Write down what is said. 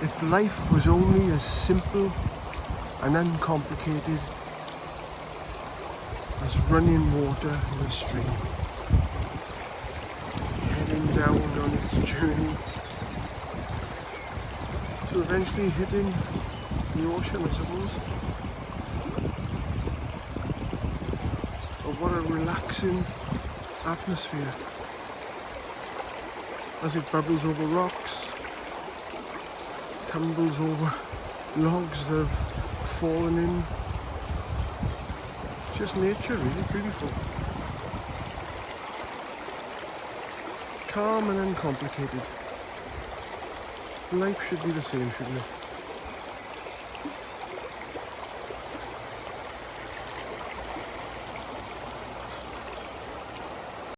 If life was only as simple and uncomplicated as running water in a stream, heading down on its journey to eventually hitting the ocean, I suppose. But what a relaxing atmosphere as it bubbles over rocks, tumbles over logs that have fallen in. Just nature, really beautiful. Calm and uncomplicated. Life should be the same, shouldn't it?